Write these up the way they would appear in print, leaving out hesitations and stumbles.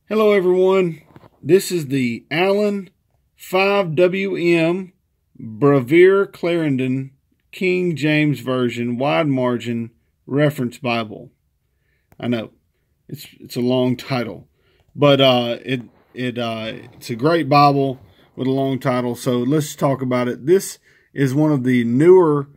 Hello everyone, this is the Allan 5WM Brevier Clarendon King James Version Wide Margin Reference Bible. I know, it's a long title, but it's a great Bible with a long title, so let's talk about it. This is one of the newer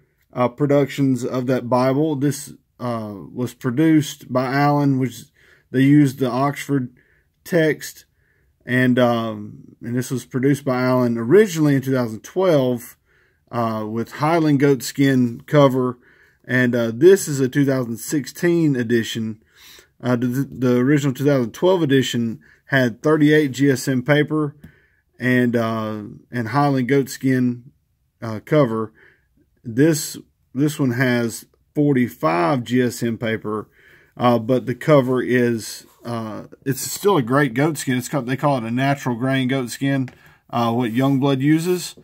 productions of that Bible. This was produced by Allan, which they used the Oxford text, and this was produced by Allan originally in 2012 with Highland goatskin cover, and this is a 2016 edition. The original 2012 edition had 38 GSM paper and Highland goatskin cover. This one has 45 GSM paper, but the cover is it's still a great goatskin. They call it a natural grain goatskin, what Youngblood uses,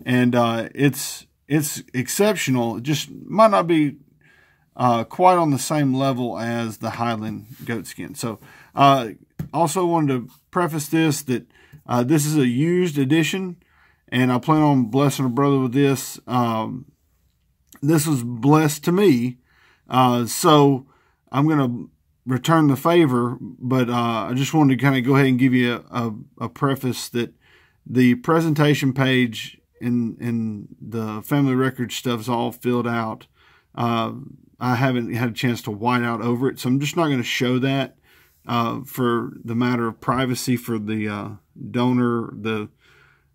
and it's exceptional. It just might not be quite on the same level as the Highland goatskin. So also wanted to preface this that this is a used edition, and I plan on blessing a brother with this. This was blessed to me, so I'm going to return the favor, but I just wanted to kind of go ahead and give you a preface that the presentation page in the family record stuff is all filled out. I haven't had a chance to white out over it, so I'm just not going to show that for the matter of privacy for the donor, the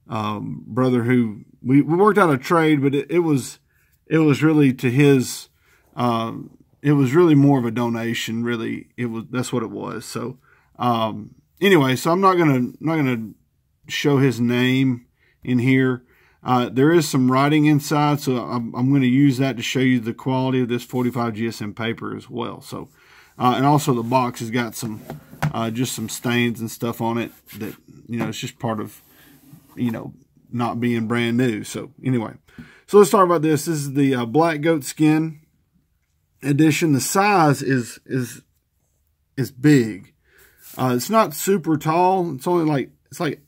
brother who we worked out a trade, but it was really to his. It was really more of a donation. Really, that's what it was. So anyway, so I'm not gonna show his name in here. There is some writing inside, so I'm going to use that to show you the quality of this 45 GSM paper as well. So and also the box has got some just some stains and stuff on it that, you know, it's just part of, you know, not being brand new. So anyway, so let's talk about this. This is the black goatskin edition. The size is big. It's not super tall. It's only like, it's like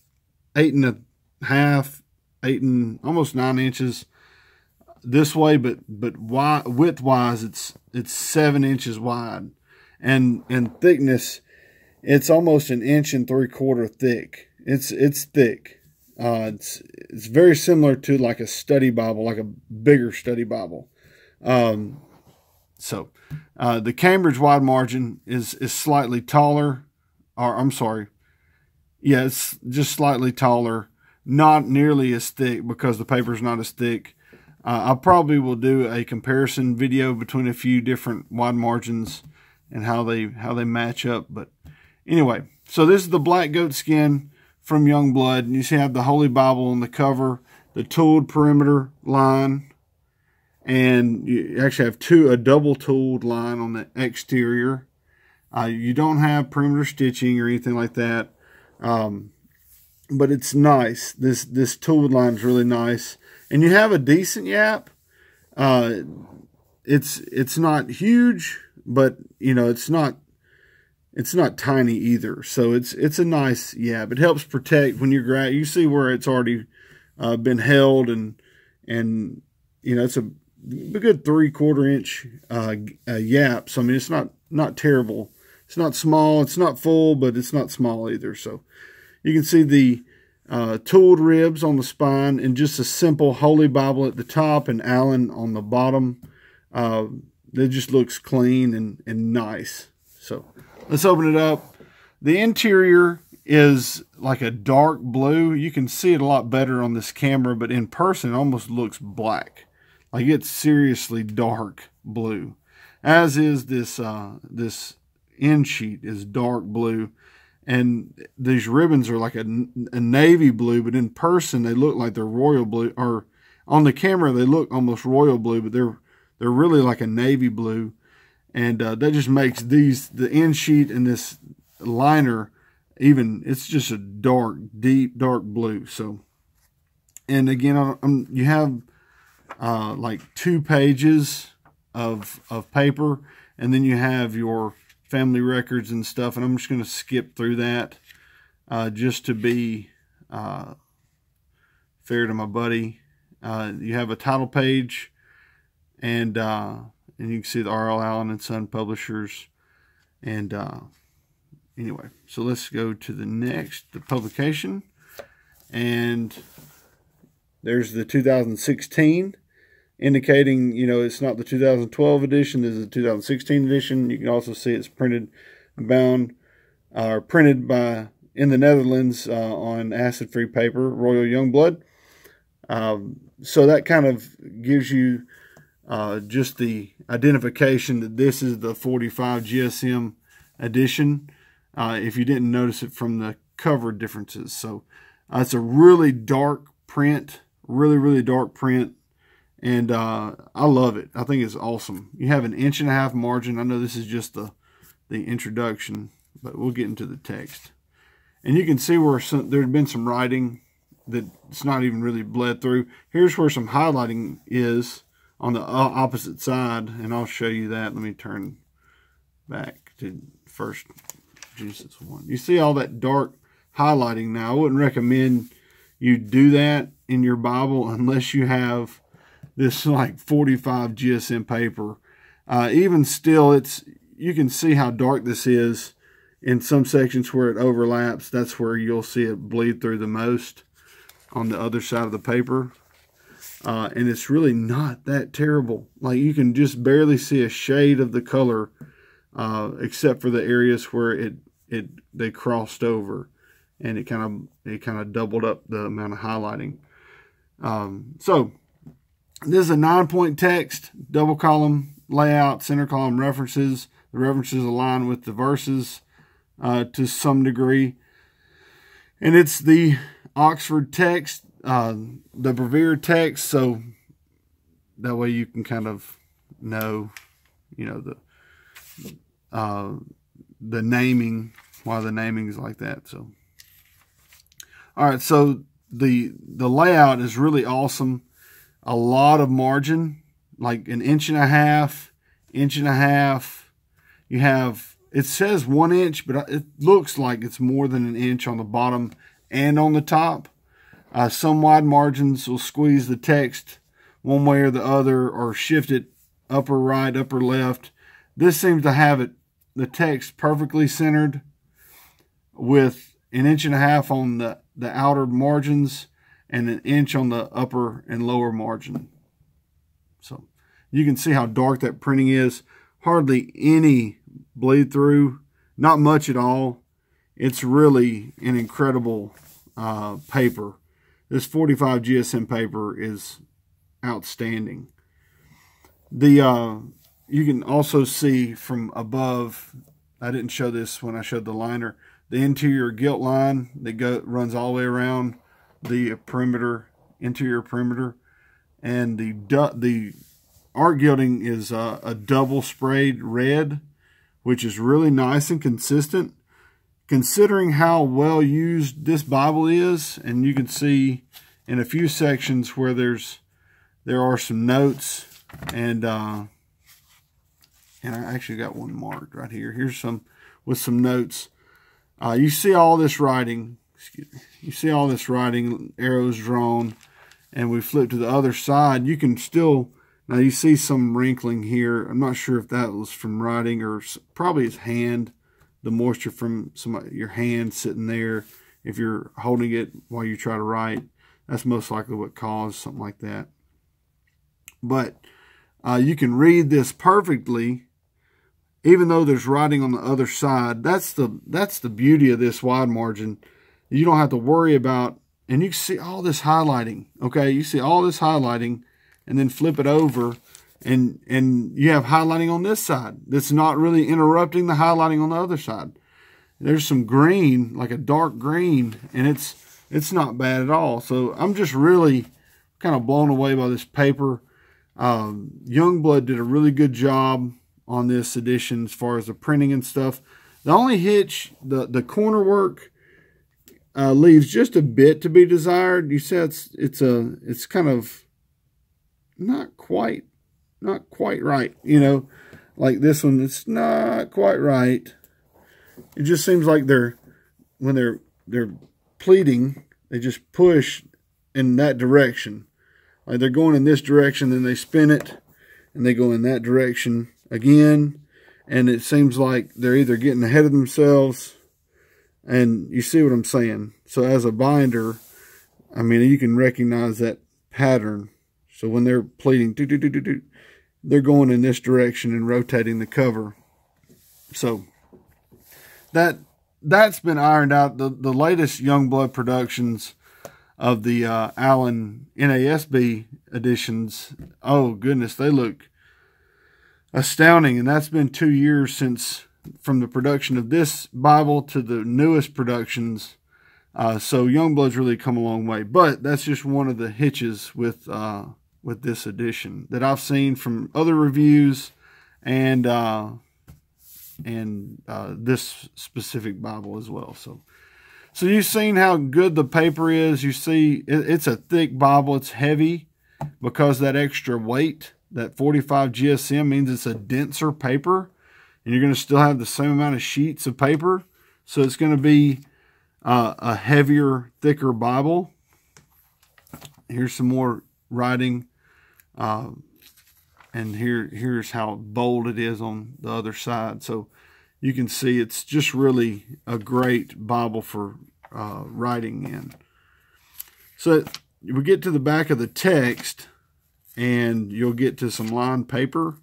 8.5, almost 9 inches this way, but wide, width wise, it's 7 inches wide, and thickness, it's almost 1.75 inches thick. It's thick. It's very similar to like a study Bible, like a bigger study Bible. So the Cambridge wide margin is slightly taller, or I'm sorry, yeah, it's just slightly taller, not nearly as thick because the paper's not as thick. I probably will do a comparison video between a few different wide margins and how they match up. But anyway, so this is the black goatskin from Youngblood, and you see I have the Holy Bible on the cover, the tooled perimeter line, and you actually have a double tooled line on the exterior. You don't have perimeter stitching or anything like that, but it's nice. This tooled line is really nice, and you have a decent yap. It's not huge, but you know, it's not tiny either. So it's a nice yap. It helps protect when you're you see where it's already been held, and you know, it's a good 3/4 inch yap. So I mean, it's not terrible. It's not small, it's not full, but it's not small either. So you can see the tooled ribs on the spine, and just a simple Holy Bible at the top and Allan on the bottom. It just looks clean and nice. So let's open it up. The interior is like a dark blue. You can see it a lot better on this camera, but in person it almost looks black. Like, it's seriously dark blue, as is this this end sheet is dark blue, and these ribbons are like a navy blue, but in person they look like they're royal blue, or on the camera they look almost royal blue, but they're really like a navy blue, and that just makes the end sheet and this liner even, it's just a deep dark blue. So, and again, you have like 2 pages of paper, and then you have your family records and stuff, and I'm just going to skip through that. just to be fair to my buddy. You have a title page, and you can see the R.L. Allen and Son Publishers. And anyway, so let's go to the publication. And there's the 2016, indicating, you know, it's not the 2012 edition. This is the 2016 edition. You can also see it's printed, bound, or printed by in the Netherlands on acid-free paper, Royal Youngblood. So that kind of gives you just the identification that this is the 45 GSM edition, if you didn't notice it from the cover differences. So it's a really dark print, really dark print, and I love it. I think it's awesome. You have an 1.5 inch margin. I know this is just the introduction, but we'll get into the text. And you can see where there had been some writing that's not even really bled through. Here's where some highlighting is on the opposite side, and I'll show you that. Let me turn back to first Genesis 1. You see all that dark highlighting now. I wouldn't recommend you do that in your Bible unless you have this like 45 GSM paper. Even still, you can see how dark this is in some sections where it overlaps. That's where you'll see it bleed through the most on the other side of the paper. And it's really not that terrible. Like, you can just barely see a shade of the color, except for the areas where they crossed over, and it kind of doubled up the amount of highlighting. So this is a 9-point text, double column layout, center column references. The references align with the verses to some degree, and it's the Oxford text, the Brevier text, so that way you can kind of know, you know, the naming, why the naming is like that. So, all right, so the layout is really awesome. A lot of margin, like an 1.5 inches. You have, it says 1 inch, but it looks like it's more than an inch on the bottom and on the top. Some wide margins will squeeze the text one way or the other, or shift it upper right, upper left. This seems to have the text perfectly centered, with an 1.5 inches on the outer margins and an inch on the upper and lower margin. So you can see how dark that printing is. Hardly any bleed through, not much at all. It's really an incredible paper. This 45 GSM paper is outstanding. You can also see from above, I didn't show this when I showed the liner, the interior gilt line that runs all the way around the perimeter, interior perimeter, and the art gilding is a double sprayed red, which is really nice and consistent, considering how well used this Bible is. And you can see in a few sections where there are some notes, and I actually got one marked right here. Here's some with some notes. You see all this writing. Excuse me. You see all this writing, arrows drawn, and we flip to the other side. You can still, now you see some wrinkling here. I'm not sure if that was from writing, or probably it's hand, the moisture from your hand sitting there. If you're holding it while you try to write, that's most likely what caused something like that. But you can read this perfectly, even though there's writing on the other side. That's the beauty of this wide margin. You don't have to worry about, and you can see all this highlighting. Okay, you see all this highlighting, and then flip it over, and you have highlighting on this side that's not really interrupting the highlighting on the other side. There's some green, like a dark green, and it's not bad at all. So I'm just really kind of blown away by this paper. Youngblood did a really good job on this edition as far as the printing and stuff. The only hitch, the corner work leaves just a bit to be desired. You see, it's kind of not quite right, you know, like this one. It's not quite right. It just seems like when they're they're pleating, they just push in that direction. Like they're going in this direction, then they spin it, and they go in that direction again. And it seems like they're either getting ahead of themselves, and you see what I'm saying. So as a binder, I mean, you can recognize that pattern. So when they're pleating, they're going in this direction and rotating the cover. So that's been ironed out. The latest Youngblood productions of the Allan NASB editions, oh goodness, they look astounding. And that's been 2 years since, from the production of this Bible to the newest productions. So Youngblood's really come a long way. But that's just one of the hitches with this edition that I've seen from other reviews and this specific Bible as well. So you've seen how good the paper is. You see it's a thick Bible. It's heavy because that extra weight, that 45 GSM, means it's a denser paper, and you're going to still have the same amount of sheets of paper. So it's going to be a heavier, thicker Bible. Here's some more writing. And here's how bold it is on the other side. So you can see it's just really a great Bible for writing in. So we get to the back of the text, and you'll get to some lined paper.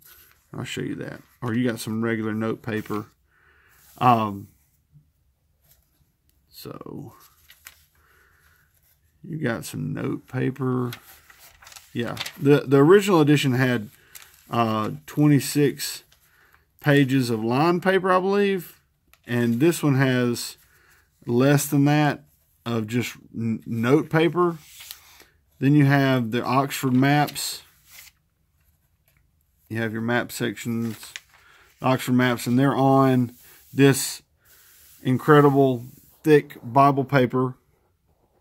I'll show you that. Or you got some regular note paper. So you got some note paper. Yeah, the original edition had 26 pages of lined paper, I believe, and this one has less than that of just note paper. Then you have the Oxford maps. You have your map sections, Oxford maps, and they're on this incredible thick Bible paper.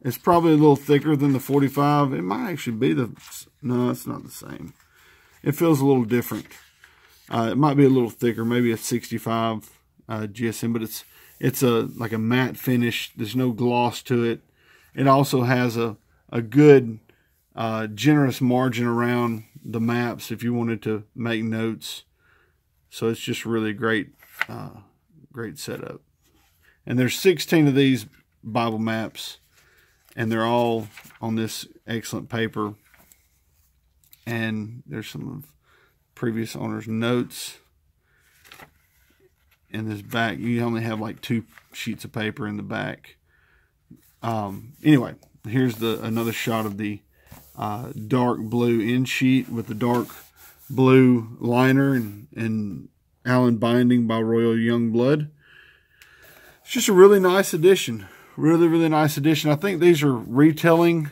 It's probably a little thicker than the 45. It might actually be no, it's not the same. It feels a little different. It might be a little thicker, maybe a 65 GSM, but it's like a matte finish. There's no gloss to it. It also has a good generous margin around the maps if you wanted to make notes. So it's just really great setup. And there's 16 of these Bible maps, and they're all on this excellent paper. And there's some of previous owners' notes. In this back, you only have like 2 sheets of paper in the back. Anyway, here's another shot of the dark blue end sheet with the dark blue liner and Allan binding by Royal Youngblood. It's just a really nice edition. Really, really nice edition. I think these are retailing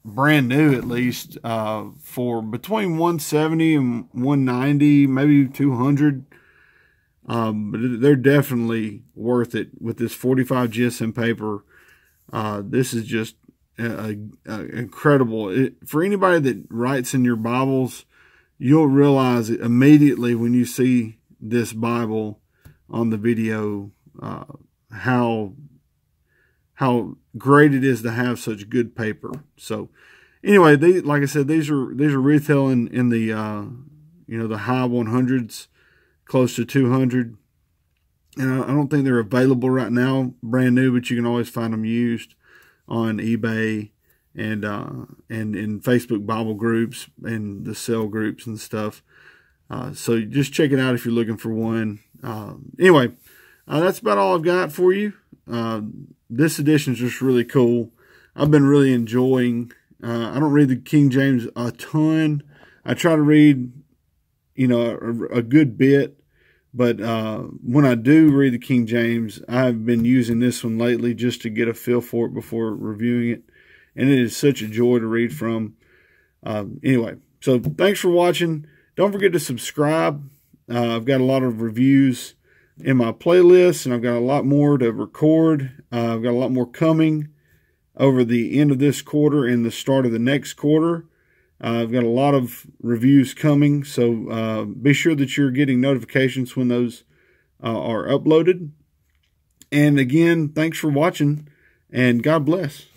brand new, at least, for between $170 and $190, maybe $200. But they're definitely worth it with this 45 GSM paper. This is just incredible. For anybody that writes in your Bibles, you'll realize immediately when you see this Bible on the video how great it is to have such good paper. So anyway, like I said, these are retailing in the the high 100s, close to 200. And I don't think they're available right now brand new, but you can always find them used on eBay and in Facebook Bible groups and the sale groups and stuff. So just check it out if you're looking for one. Anyway, that's about all I've got for you. This edition is just really cool. I've been really enjoying. I don't read the King James a ton. I try to read, a good bit. But when I do read the King James, I've been using this one lately just to get a feel for it before reviewing it. And it is such a joy to read from. Anyway, so thanks for watching. Don't forget to subscribe. I've got a lot of reviews in my playlist, and I've got a lot more to record. I've got a lot more coming over the end of this quarter and the start of the next quarter. I've got a lot of reviews coming, so be sure that you're getting notifications when those are uploaded. And again, thanks for watching, and God bless.